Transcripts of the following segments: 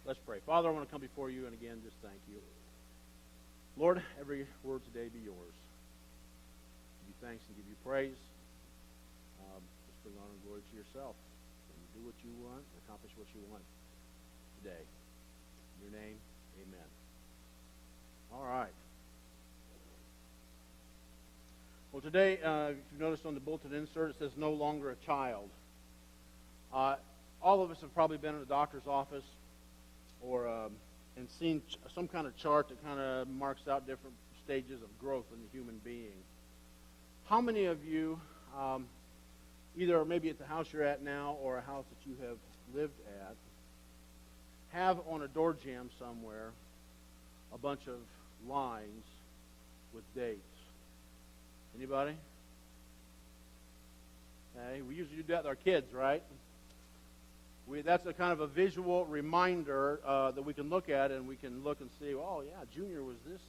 Let's pray. Father, I want to come before you and again just thank you. Lord, every word today be yours. Give you thanks and give you praise. Just bring honor and glory to yourself. And do what you want, accomplish what you want today. In your name, amen. All right. Well, today, if you've noticed on the bulletin insert, it says no longer a child. All of us have probably been in a doctor's office or and seen some kind of chart that kind of marks out different stages of growth in the human being. How many of you, either maybe at the house you're at now or a house that you have lived at, have on a door jamb somewhere a bunch of lines with dates? Anybody? Okay, we usually do that with our kids, right? That's a kind of a visual reminder that we can look at, and we can look and see, oh yeah, Junior was this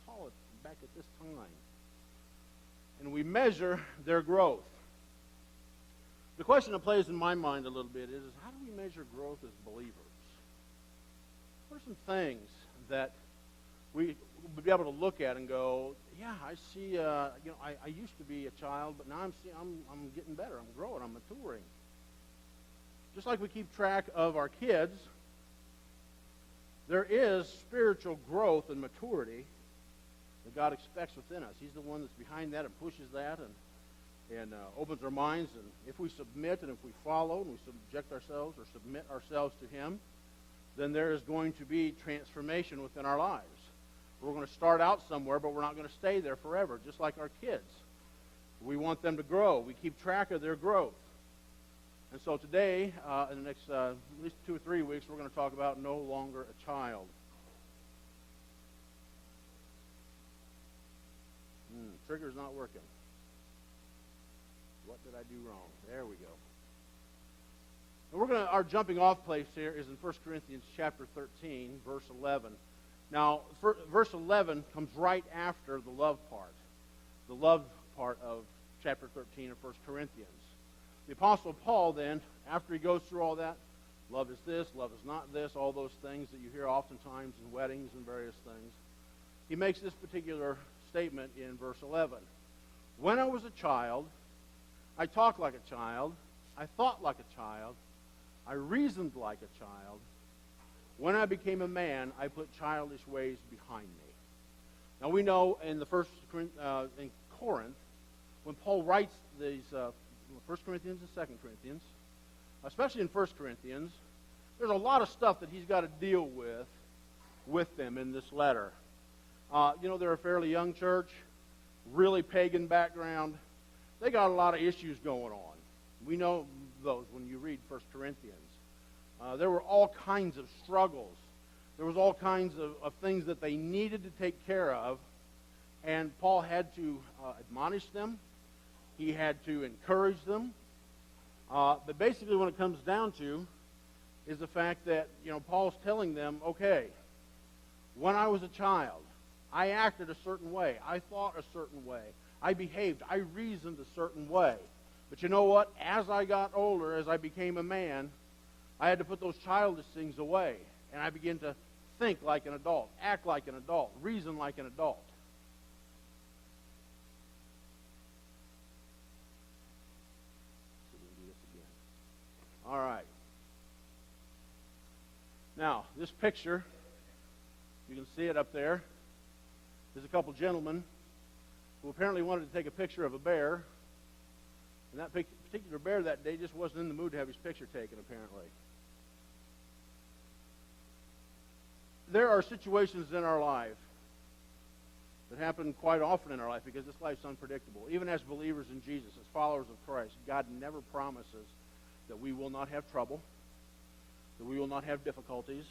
tall back at this time. And we measure their growth. The question that plays in my mind a little bit is how do we measure growth as believers? What are some things that we would be able to look at and go, yeah, I see, I used to be a child, but now I'm getting better, I'm growing, I'm maturing. Just like we keep track of our kids, there is spiritual growth and maturity that God expects within us. He's the one that's behind that and pushes that and opens our minds. And if we submit and if we follow and we subject ourselves or submit ourselves to Him, then there is going to be transformation within our lives. We're going to start out somewhere, but we're not going to stay there forever, just like our kids. We want them to grow. We keep track of their growth. And so today, in the next at least 2 or 3 weeks, we're going to talk about no longer a child. Trigger's not working. What did I do wrong? There we go. And our jumping off place here is in 1 Corinthians chapter 13, verse 11. Now, verse 11 comes right after the love part of chapter 13 of 1 Corinthians. The Apostle Paul then, after he goes through all that, love is this, love is not this, all those things that you hear oftentimes in weddings and various things, he makes this particular statement in verse 11. When I was a child, I talked like a child, I thought like a child, I reasoned like a child. When I became a man, I put childish ways behind me. Now we know in in Corinth, when Paul writes these 1 Corinthians and 2 Corinthians, especially in 1 Corinthians, there's a lot of stuff that he's got to deal with them in this letter. They're a fairly young church, really pagan background. They got a lot of issues going on. We know those when you read 1 Corinthians. There were all kinds of struggles. There was all kinds of things that they needed to take care of, and Paul had to admonish them. He had to encourage them. But basically what it comes down to is the fact that, Paul's telling them, okay, when I was a child, I acted a certain way. I thought a certain way. I behaved. I reasoned a certain way. But you know what? As I got older, as I became a man, I had to put those childish things away. And I began to think like an adult, act like an adult, reason like an adult. All right. Now, this picture, you can see it up there. There's a couple gentlemen who apparently wanted to take a picture of a bear. And that particular bear that day just wasn't in the mood to have his picture taken, apparently. There are situations in our life that happen quite often in our life because this life's unpredictable. Even as believers in Jesus, as followers of Christ, God never promises that we will not have trouble, that we will not have difficulties,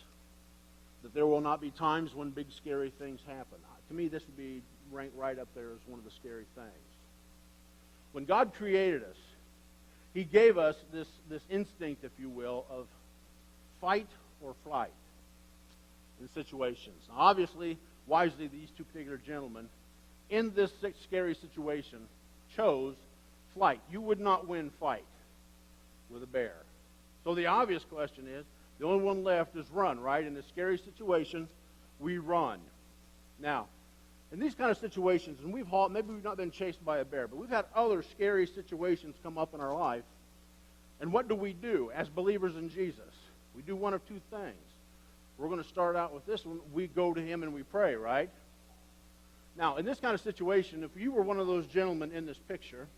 that there will not be times when big, scary things happen. To me, this would be ranked right up there as one of the scary things. When God created us, He gave us this instinct, if you will, of fight or flight in situations. Now, obviously, wisely, these two particular gentlemen, in this scary situation, chose flight. You would not win fight with a bear. So the obvious question is, The only one left is run, right? In a scary situation, we run. Now, in these kind of situations, and maybe we've not been chased by a bear, but we've had other scary situations come up in our life. And what do? As believers in Jesus? We do one of two things. We're going to start out with this one. We go to him and we pray, right? Now, in this kind of situation, if you were one of those gentlemen in this picture,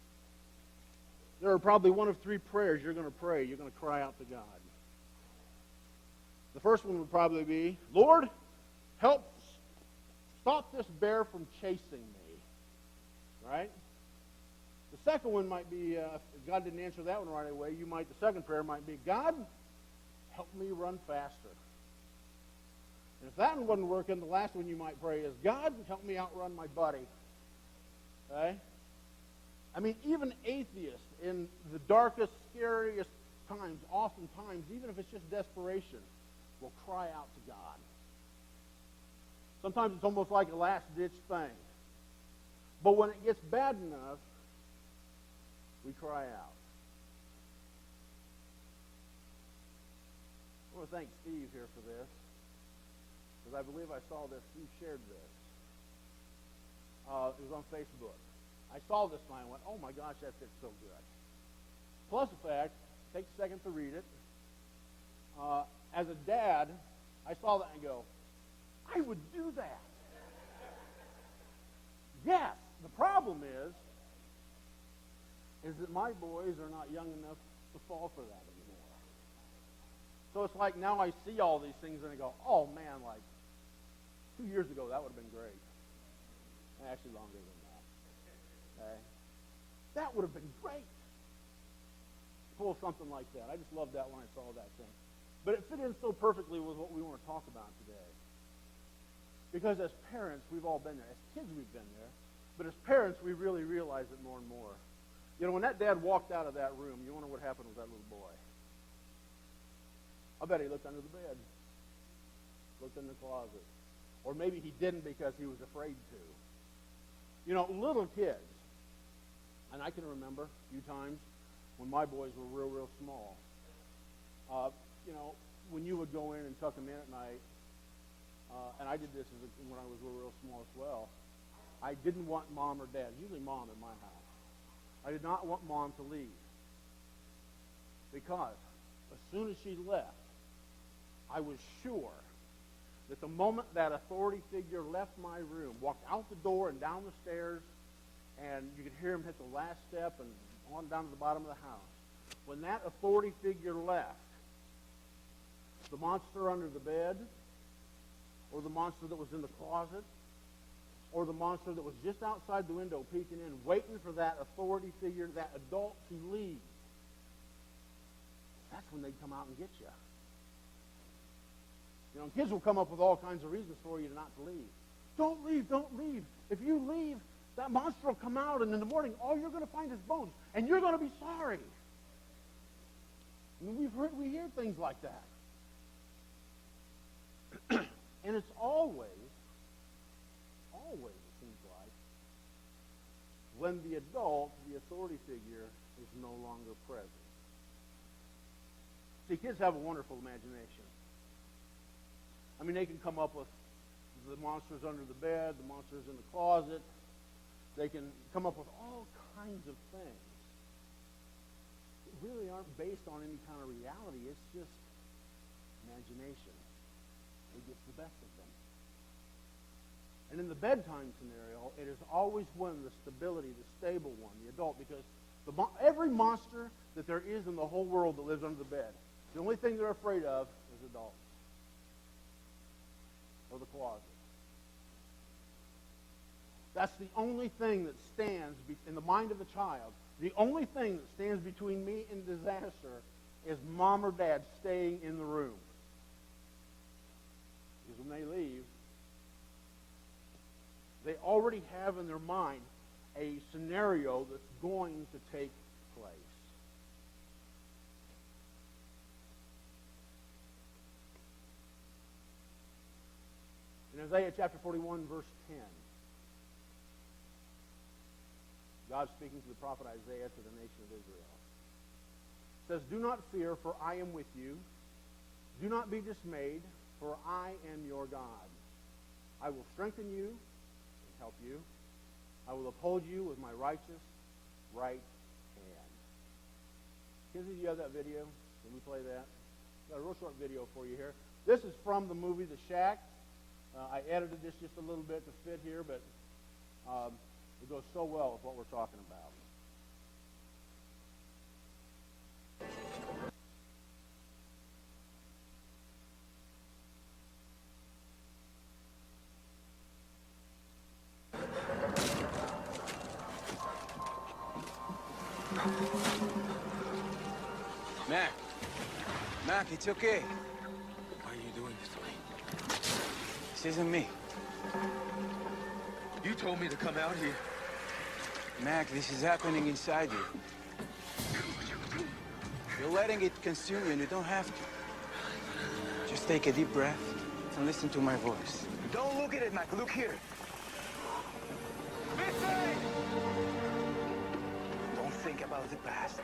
there are probably one of three prayers you're going to pray. You're going to cry out to God. The first one would probably be, Lord, help stop this bear from chasing me. Right? The second one might be, if God didn't answer that one right away, the second prayer might be, God, help me run faster. And if that one wasn't working, the last one you might pray is, God, help me outrun my buddy. Okay? I mean, even atheists in the darkest, scariest times, oftentimes, even if it's just desperation, will cry out to God. Sometimes it's almost like a last-ditch thing. But when it gets bad enough, we cry out. I want to thank Steve here for this, because I believe I saw this. Steve shared this. It was on Facebook. I saw this and I went, oh my gosh, that fits so good. Plus the fact, take a second to read it. As a dad, I saw that and go, I would do that. Yes, the problem is that my boys are not young enough to fall for that anymore. So it's like now I see all these things and I go, oh man, like 2 years ago that would have been great. Actually longer than that. Okay? That would have been great. Pull something like that. I just loved that when I saw that thing. But it fit in so perfectly with what we want to talk about today. Because as parents, we've all been there. As kids, we've been there. But as parents, we really realize it more and more. You know, when that dad walked out of that room, you wonder what happened with that little boy. I bet he looked under the bed. Looked in the closet. Or maybe he didn't because he was afraid to. You know, little kids, and I can remember a few times when my boys were real small. You know, when you would go in and tuck them in at night, and I did this when I was real small as well, I didn't want mom or dad, usually mom in my house. I did not want mom to leave. Because as soon as she left, I was sure that the moment that authority figure left my room, walked out the door and down the stairs, and you could hear him hit the last step and on down to the bottom of the house, when that authority figure left, the monster under the bed, or the monster that was in the closet, or the monster that was just outside the window peeking in, waiting for that authority figure, that adult to leave, that's when they'd come out and get you. You know, kids will come up with all kinds of reasons for you not to leave. Don't leave, don't leave. If you leave, that monster will come out, and in the morning, all you're going to find is bones, and you're going to be sorry. I mean, we hear things like that. And it's always, it seems like, when the adult, the authority figure, is no longer present. See, kids have a wonderful imagination. I mean, they can come up with the monsters under the bed, the monsters in the closet. They can come up with all kinds of things that really aren't based on any kind of reality. It's just imagination. It gets the best of them. And in the bedtime scenario, it is always when the stability, the stable one, the adult, because every monster that there is in the whole world that lives under the bed, the only thing they're afraid of is adults. Or the closet. That's the only thing that stands in the mind of a child. The only thing that stands between me and disaster is mom or dad staying in the room. Because when they leave, they already have in their mind a scenario that's going to take place. In Isaiah chapter 41, verse 10, God speaking to the prophet Isaiah to the nation of Israel, says, "Do not fear, for I am with you. Do not be dismayed, for I am your God. I will strengthen you and help you. I will uphold you with my righteous right hand. Kids, do you have that video? Can we play that? Got a real short video for you here. This is from the movie The Shack. I edited this just a little bit to fit here, but it goes so well with what we're talking about. Mac, it's okay. Why are you doing this to me? This isn't me. You told me to come out here. Mac, this is happening inside you. You're letting it consume you, and you don't have to. Just take a deep breath and listen to my voice. Don't look at it, Mac. Look here. Don't think about the past.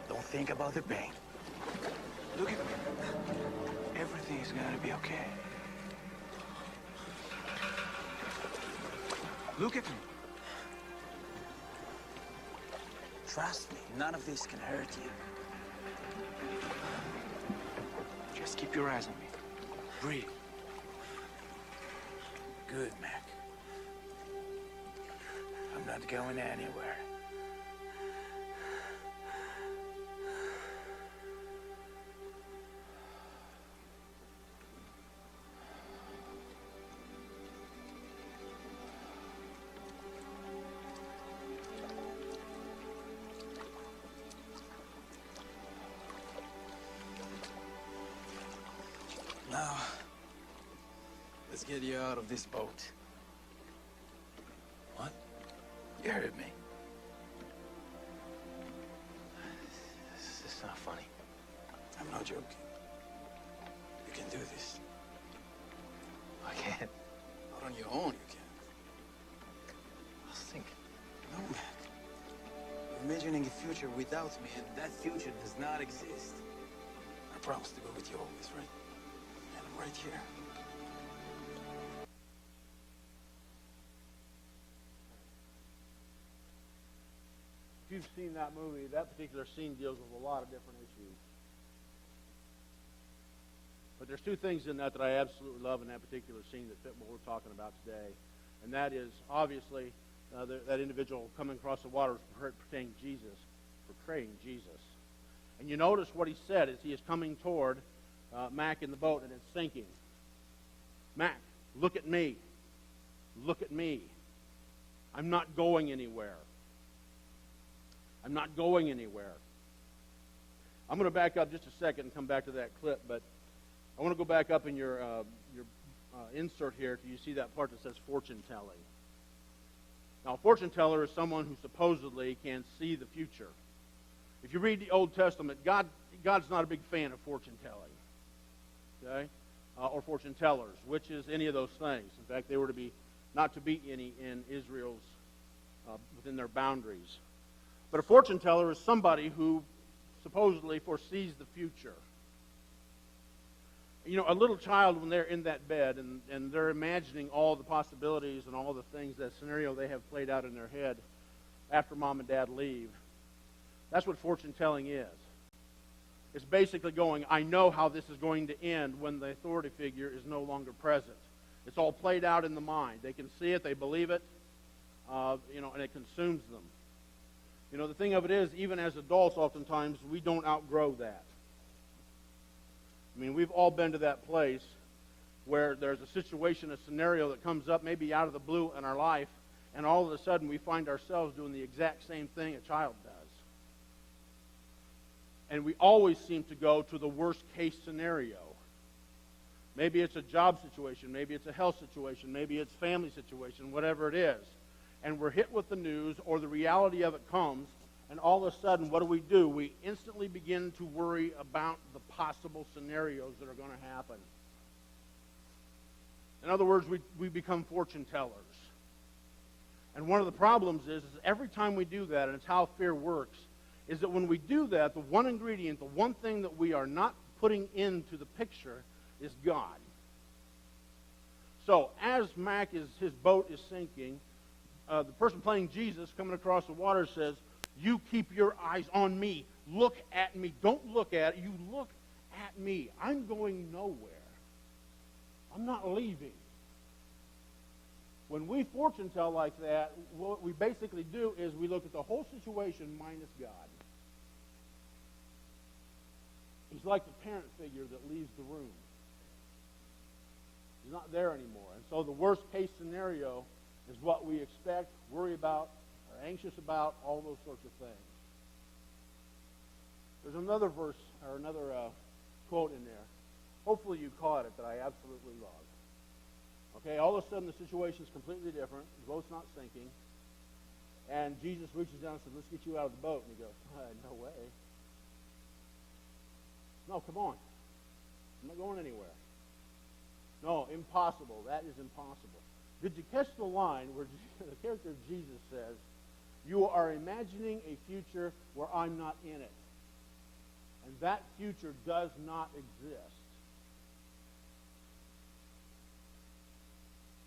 Don't think about the pain. Look at me. Everything is gonna be okay. Look at me. Trust me, none of this can hurt you. Just keep your eyes on me. Breathe. Good, Mac. I'm not going anywhere. Now, let's get you out of this boat. What? You heard me. This is not funny. I'm not joking. You can do this. I can't. Not on your own, you can. I'll sink. No, Mac. You're imagining a future without me, and that future does not exist. I promise to go with you always, right? And I'm right here. If you've seen that movie, that particular scene deals with a lot of different issues. But there's two things in that I absolutely love in that particular scene that fit what we're talking about today. And that is, obviously, that individual coming across the water is portraying Jesus. And you notice what he said as he is coming toward Mac in the boat, and it's sinking. Mac, look at me. Look at me. I'm not going anywhere. I'm not going anywhere. I'm going to back up just a second and come back to that clip, but I want to go back up in your insert here till you see that part that says fortune telling. Now, a fortune teller is someone who supposedly can see the future. If you read the Old Testament, God's not a big fan of fortune telling, okay, or fortune tellers, which is any of those things. In fact, they were not to be any in Israel's within their boundaries. But a fortune teller is somebody who supposedly foresees the future. You know, a little child, when they're in that bed and they're imagining all the possibilities and all the things, that scenario they have played out in their head after mom and dad leave, that's what fortune telling is. It's basically going, I know how this is going to end when the authority figure is no longer present. It's all played out in the mind. They can see it, they believe it, and it consumes them. You know, the thing of it is, even as adults, oftentimes, we don't outgrow that. I mean, we've all been to that place where there's a situation, a scenario that comes up maybe out of the blue in our life, and all of a sudden we find ourselves doing the exact same thing a child does. And we always seem to go to the worst case scenario. Maybe it's a job situation, maybe it's a health situation, maybe it's family situation, whatever it is. And we're hit with the news, or the reality of it comes, and all of a sudden, what do? We instantly begin to worry about the possible scenarios that are going to happen. In other words, we become fortune tellers. And one of the problems is every time we do that, and it's how fear works, is that when we do that, the one ingredient, the one thing that we are not putting into the picture is God. So as his boat is sinking, the person playing Jesus coming across the water says, "You keep your eyes on me. Look at me. Don't look at it. You look at me. I'm going nowhere. I'm not leaving." When we fortune tell like that, what we basically do is we look at the whole situation minus God. He's like the parent figure that leaves the room. He's not there anymore. And so the worst case scenario is what we expect, worry about, are anxious about, all those sorts of things. There's another verse, or another quote in there. Hopefully you caught it, that I absolutely love. Okay, all of a sudden the situation is completely different. The boat's not sinking. And Jesus reaches down and says, "Let's get you out of the boat." And he goes, "No way. No, come on. I'm not going anywhere." No, impossible. That is impossible. Did you catch the line where the character of Jesus says, "You are imagining a future where I'm not in it. And that future does not exist."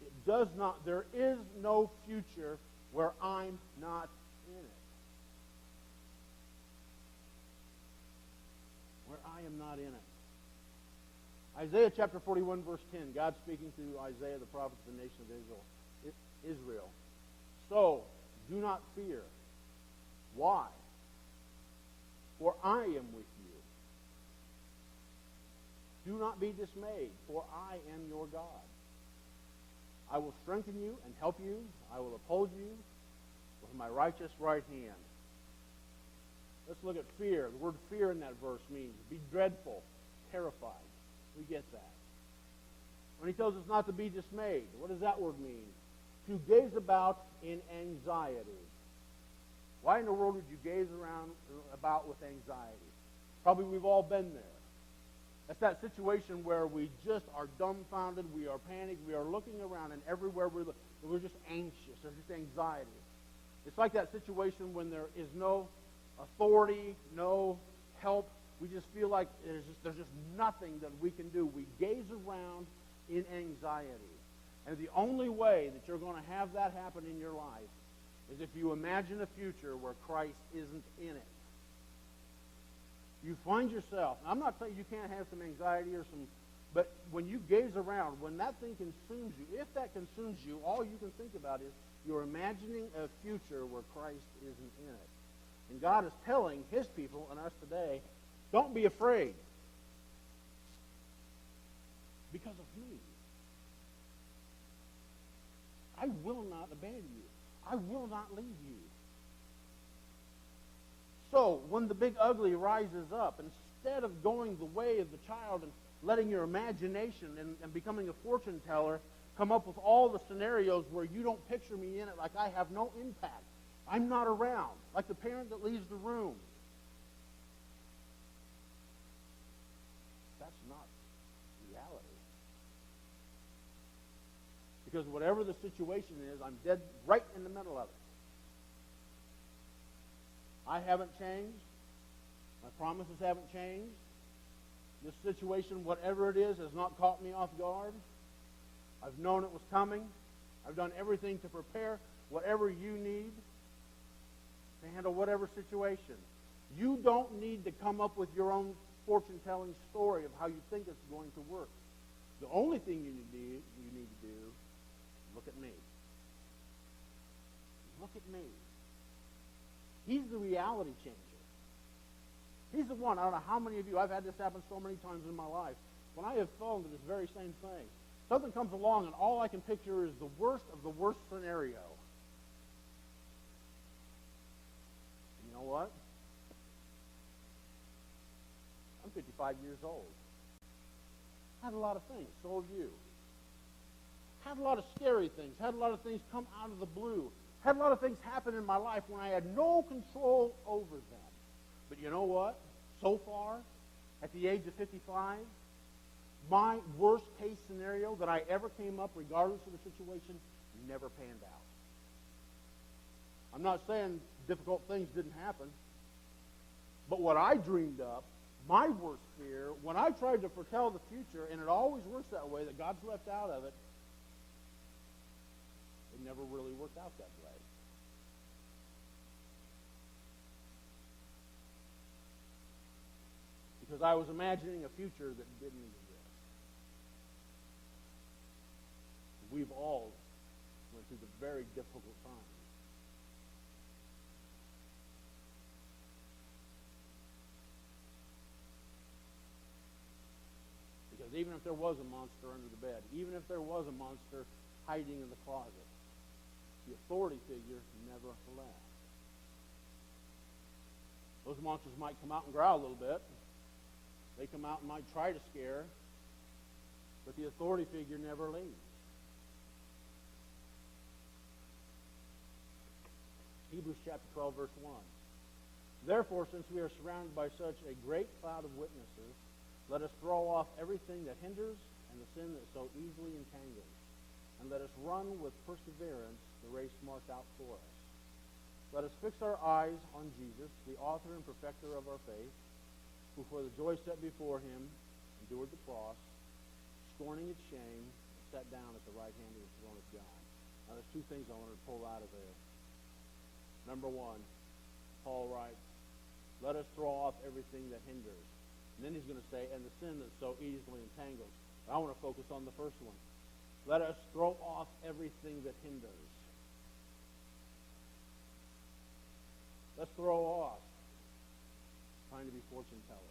It does not. There is no future where I'm not in it. Where I am not in it. Isaiah chapter 41, verse 10, God speaking through Isaiah, the prophet of the nation of Israel. "So, do not fear." Why? "For I am with you. Do not be dismayed, for I am your God. I will strengthen you and help you. I will uphold you with my righteous right hand." Let's look at fear. The word fear in that verse means be dreadful, terrified. We get that. When he tells us not to be dismayed, what does that word mean? To gaze about in anxiety. Why in the world would you gaze about with anxiety? Probably we've all been there. That's that situation where we just are dumbfounded, we are panicked, we are looking around, and everywhere we're just anxious. There's just anxiety. It's like that situation when there is no authority, no help. We just feel like there's just nothing that we can do. We gaze around in anxiety. And the only way that you're going to have that happen in your life is if you imagine a future where Christ isn't in it. You find yourself, I'm not saying you can't have some anxiety but when you gaze around, when that thing consumes you, if that consumes you, all you can think about is you're imagining a future where Christ isn't in it. And God is telling his people and us today, don't be afraid because of me. I will not abandon you. I will not leave you. So, when the big ugly rises up, instead of going the way of the child and letting your imagination and becoming a fortune teller come up with all the scenarios where you don't picture me in it, like I have no impact, I'm not around, like the parent that leaves the room. That's not reality. Because whatever the situation is, I'm dead right in the middle of it. I haven't changed. My promises haven't changed. This situation, whatever it is, has not caught me off guard. I've known it was coming. I've done everything to prepare whatever you need to handle whatever situation. You don't need to come up with your own fortune-telling story of how you think it's going to work. The only thing you need to do, look at me. Look at me. He's the reality changer. He's the one. I don't know how many of you, I've had this happen so many times in my life, when I have fallen to this very same thing. Something comes along and all I can picture is the worst of the worst scenario. And you know what? I'm 55 years old. Had a lot of things, so have you. Had a lot of scary things. Had a lot of things come out of the blue. Had a lot of things happen in my life when I had no control over them. But you know what? So far, at the age of 55, my worst case scenario that I ever came up, regardless of the situation, never panned out. I'm not saying difficult things didn't happen, but what I dreamed up my worst fear, when I tried to foretell the future, and it always works that way, that God's left out of it, it never really worked out that way. Because I was imagining a future that didn't exist. We've all went through the very difficult times. Because even if there was a monster under the bed, even if there was a monster hiding in the closet, the authority figure never left. Those monsters might come out and growl a little bit. They come out and might try to scare, but the authority figure never leaves. Hebrews chapter 12, verse 1. Therefore, since we are surrounded by such a great cloud of witnesses, let us throw off everything that hinders and the sin that so easily entangles, and let us run with perseverance the race marked out for us. Let us fix our eyes on Jesus, the author and perfecter of our faith, who for the joy set before him endured the cross, scorning its shame, and sat down at the right hand of the throne of God. Now there's two things I wanted to pull out of there. Number one, Paul writes, let us throw off everything that hinders. And then he's going to say, and the sin that so easily entangles. But I want to focus on the first one. Let us throw off everything that hinders. Let's throw off trying to be fortune tellers.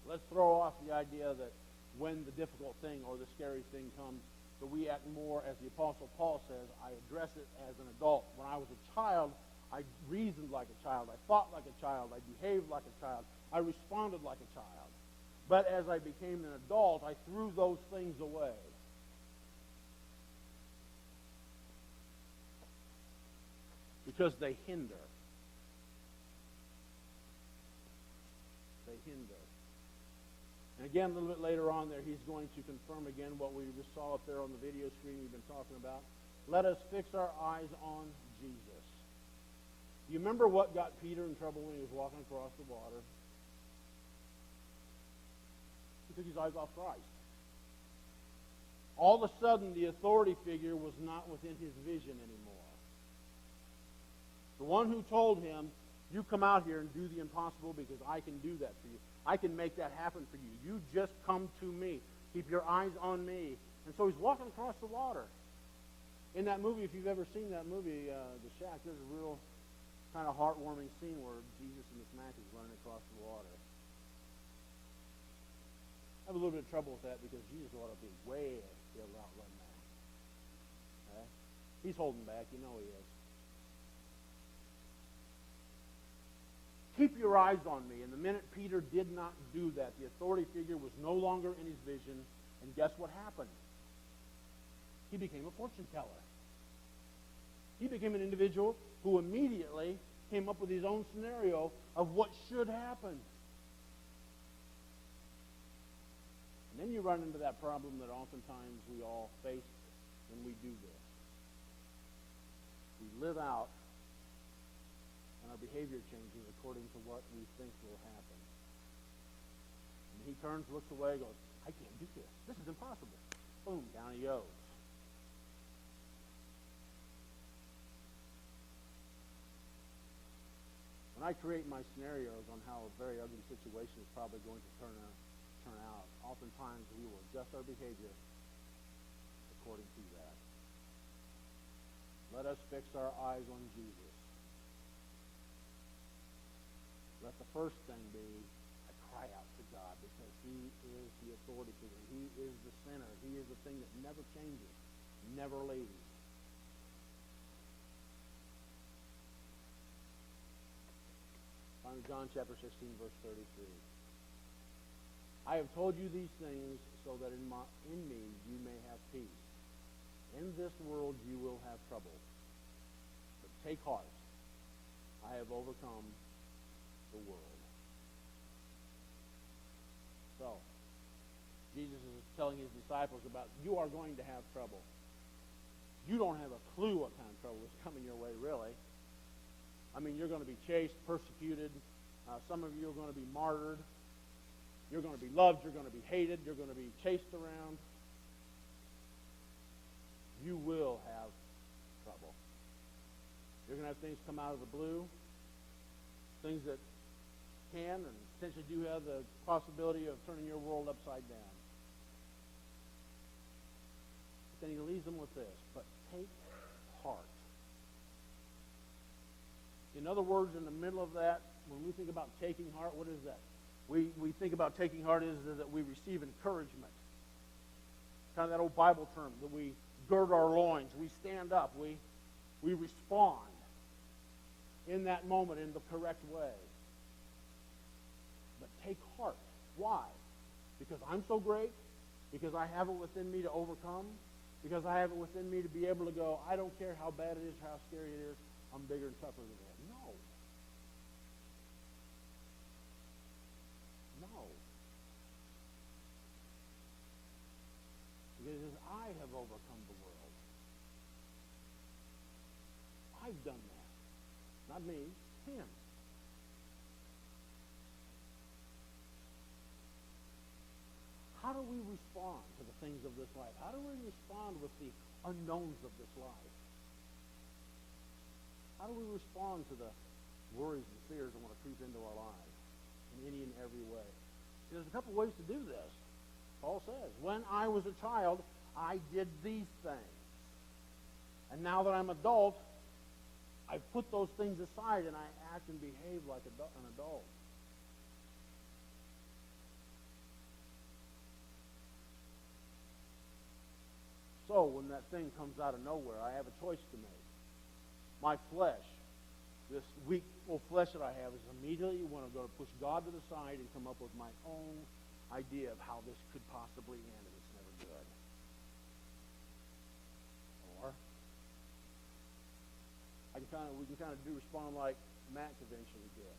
Let's throw off the idea that when the difficult thing or the scary thing comes, that we act more, as the Apostle Paul says, I address it as an adult. When I was a child, I reasoned like a child. I thought like a child. I behaved like a child. I responded like a child. But as I became an adult, I threw those things away. Because they hinder. They hinder. And again, a little bit later on there, he's going to confirm again what we just saw up there on the video screen we've been talking about. Let us fix our eyes on Jesus. You remember what got Peter in trouble when he was walking across the water? He took his eyes off Christ. All of a sudden, the authority figure was not within his vision anymore. The one who told him, you come out here and do the impossible because I can do that for you. I can make that happen for you. You just come to me. Keep your eyes on me. And so he's walking across the water. In that movie, if you've ever seen that movie, The Shack, there's a real kind of heartwarming scene where Jesus and this Mac is running across the water. I have a little bit of trouble with that because Jesus ought to be way able to outrun Mac. Okay? He's holding back. You know he is. Keep your eyes on me. And the minute Peter did not do that, the authority figure was no longer in his vision. And guess what happened? He became a fortune teller. He became an individual who immediately came up with his own scenario of what should happen. And then you run into that problem that oftentimes we all face when we do this. We live out, and our behavior changes according to what we think will happen. And he turns, looks away, goes, I can't do this. This is impossible. Boom, down he goes. When I create my scenarios on how a very ugly situation is probably going to turn out, oftentimes we will adjust our behavior according to that. Let us fix our eyes on Jesus. Let the first thing be, I cry out to God because he is the authority figure. He is the center. He is the thing that never changes, never leaves. Finally, John chapter 16, verse 33. I have told you these things so that in me you may have peace. In this world you will have trouble. But take heart. I have overcome the world. So, Jesus is telling his disciples about, you are going to have trouble. You don't have a clue what kind of trouble is coming your way, really. I mean, you're going to be chased, persecuted. Some of you are going to be martyred. You're going to be loved. You're going to be hated. You're going to be chased around. You will have trouble. You're going to have things come out of the blue, things that can and potentially do have the possibility of turning your world upside down. But then he leaves them with this, but take heart. In other words, in the middle of that, when we think about taking heart, what is that? We think about taking heart is that we receive encouragement. Kind of that old Bible term, that we gird our loins, we stand up, we respond in that moment in the correct way. But take heart. Why? Because I'm so great? Because I have it within me to overcome? Because I have it within me to be able to go, I don't care how bad it is, how scary it is, I'm bigger and tougher than that. No. No. Because it says, I have overcome the world. I've done that. Not me, him. How do we respond to the things of this life? How do we respond with the unknowns of this life? How do we respond to the worries and fears that want to creep into our lives in any and every way? There's a couple ways to do this. Paul says, when I was a child, I did these things. And now that I'm adult, I put those things aside and I act and behave like an adult. So when that thing comes out of nowhere, I have a choice to make. My flesh, this weak old flesh that I have, is immediately when I'm going to push God to the side and come up with my own idea of how this could possibly end, and it's never good. Or we can kind of respond like Matt eventually did.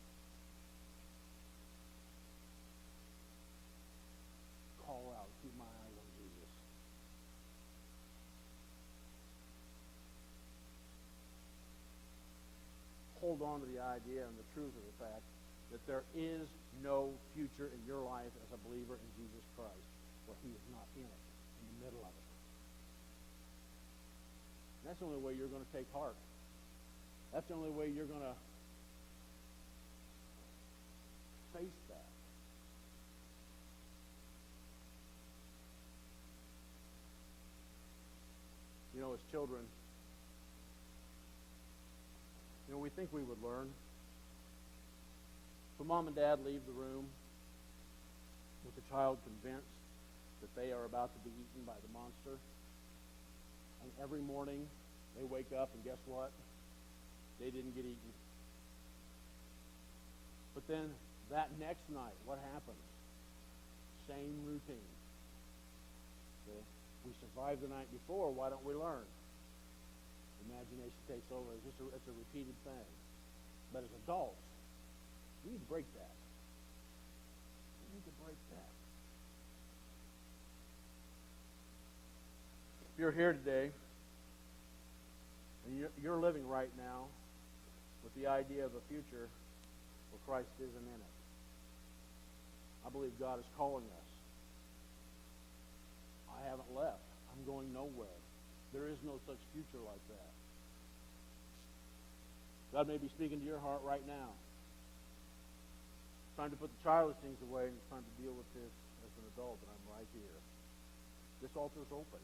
Call out, keep my eyes on Jesus. Hold on to the idea and the truth of the fact that there is no future in your life as a believer in Jesus Christ where he is not in it, in the middle of it. And that's the only way you're going to take heart. That's the only way you're going to face that. You know, as children, we think we would learn. So mom and dad leave the room with the child convinced that they are about to be eaten by the monster. And every morning they wake up and guess what? They didn't get eaten. But then that next night, what happens? Same routine. Okay? We survived the night before, why don't we learn? Imagination takes over. It's a repeated thing. But as adults, we need to break that. We need to break that. If you're here today, and you're living right now with the idea of a future where Christ isn't in it, I believe God is calling us. I haven't left. I'm going nowhere. There is no such future like that. God may be speaking to your heart right now. It's time to put the childish things away, and it's time to deal with this as an adult, and I'm right here. This altar is open.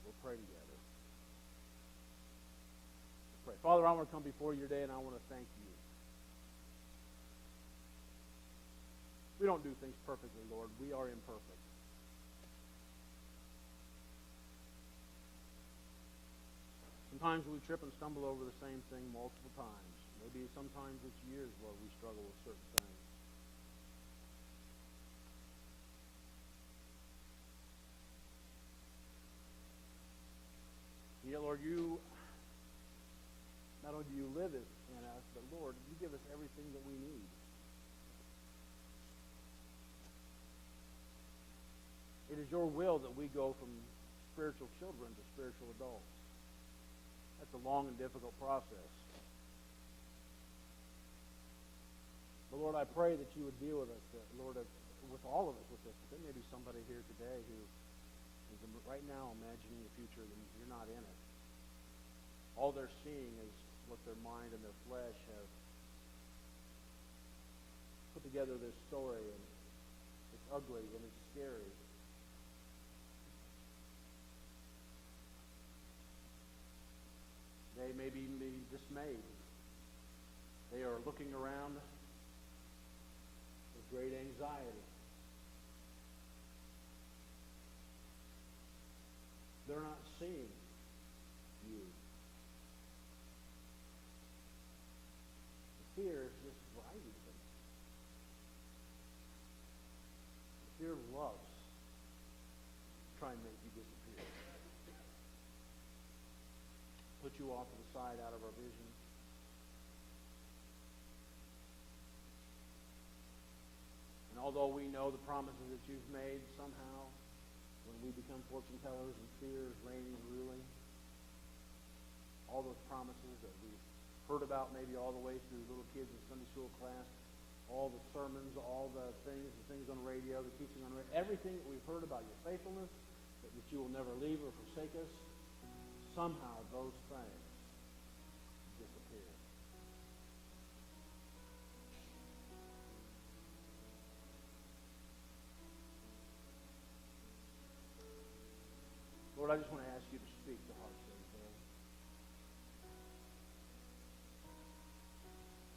We'll pray together. Let's pray. Father, I want to come before you today, and I want to thank you. We don't do things perfectly, Lord. We are imperfect. Sometimes we trip and stumble over the same thing multiple times. Maybe sometimes it's years where we struggle with certain things. Yet, Lord, you, not only do you live in us, but Lord, you give us everything that we need. It is your will that we go from spiritual children to spiritual adults. That's a long and difficult process. But Lord, I pray that you would deal with us, Lord, with all of us with this. But there may be somebody here today who is right now imagining the future and you're not in it. All they're seeing is what their mind and their flesh have put together this story, and it's ugly and it's scary. They may be dismayed. They are looking around with great anxiety. They're not seeing you. The fear is just driving them. The fear loves to try and make you disappear. Put you off to the side out of our vision. And although we know the promises that you've made, somehow, when we become fortune tellers and fear is reigning and ruling, all those promises that we've heard about maybe all the way through little kids in Sunday school class, all the sermons, all the things on radio, the teaching on radio, everything that we've heard about your faithfulness, that you will never leave or forsake us, somehow those things disappear. Lord, I just want to ask you to speak to hearts here today.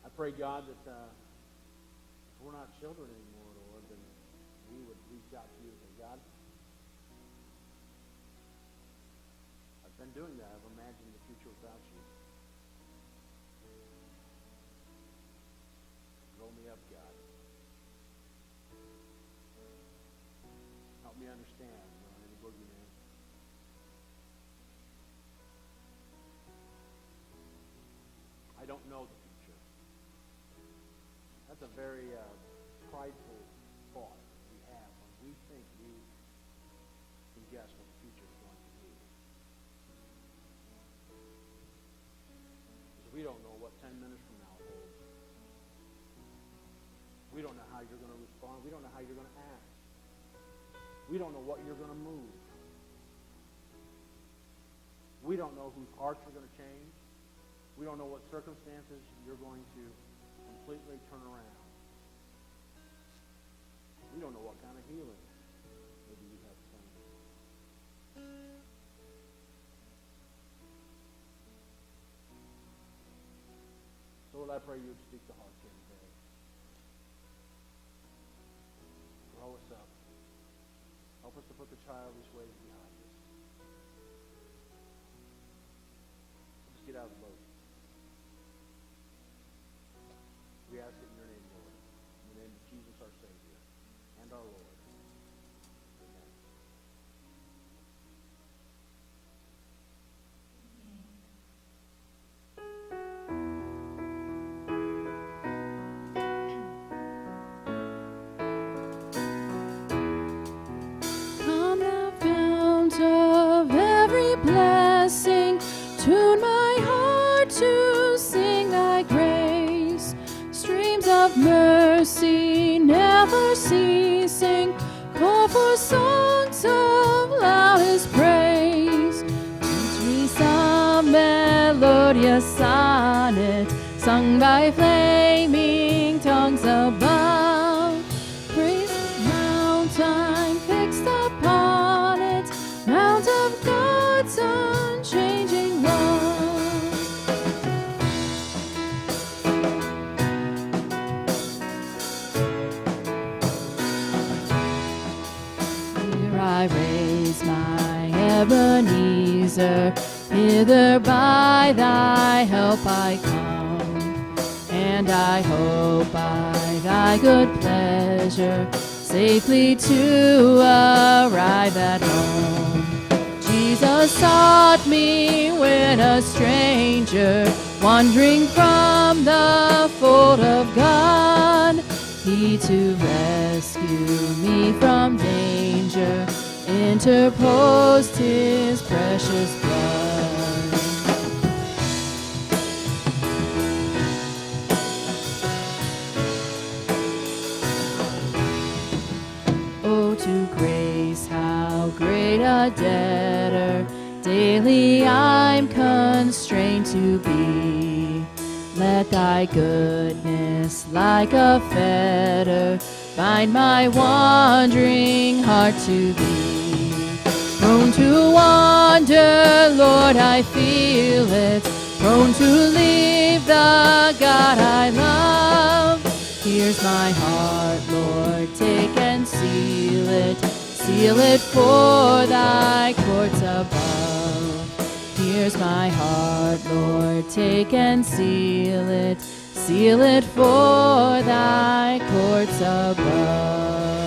I pray, God, that if we're not children anymore, Lord, then we would reach out to you and say, God, I've been doing that. I've imagined the future without you. Grow me up, God. Help me understand, Lord, any boogeyman. I don't know the future. That's a very prideful thought we have when we think we can guess what the future is going to be. Because we don't know what 10 minutes from now holds. We don't know how you're going to respond. We don't know how you're going to act. We don't know what you're going to move. We don't know whose hearts are going to change. We don't know what circumstances you're going to completely turn around. We don't know what kind of healing maybe you have planned. So Lord, I pray you would speak to hearts here today. Grow us up. Help us to put the childish ways behind us. Let's get out of the boat. We ask it in your name, Lord. In the name of Jesus, our Savior and our Lord. Amen. Come thou fount of every blessing, tune my heart to sing thy grace. Streams of mercy never ceasing, call for songs of loudest praise. Teach me some melodious sonnet, sung by flaming tongues above. Praise the mountain fixed upon it, mount of God's unchanging love. Here I raise my Ebenezer, hither by thy help I come, and I hope by thy good pleasure safely to arrive at home. Jesus sought me when a stranger, wandering from the fold of God. He to rescue me from danger interposed his precious blood. a debtor, daily I'm constrained to be. Let thy goodness like a fetter bind my wandering heart to thee. Prone to wander, Lord, I feel it, prone to leave the God I love. Here's my heart, Lord, take and seal it for thy courts above. Here's my heart, Lord, take and seal it for thy courts above.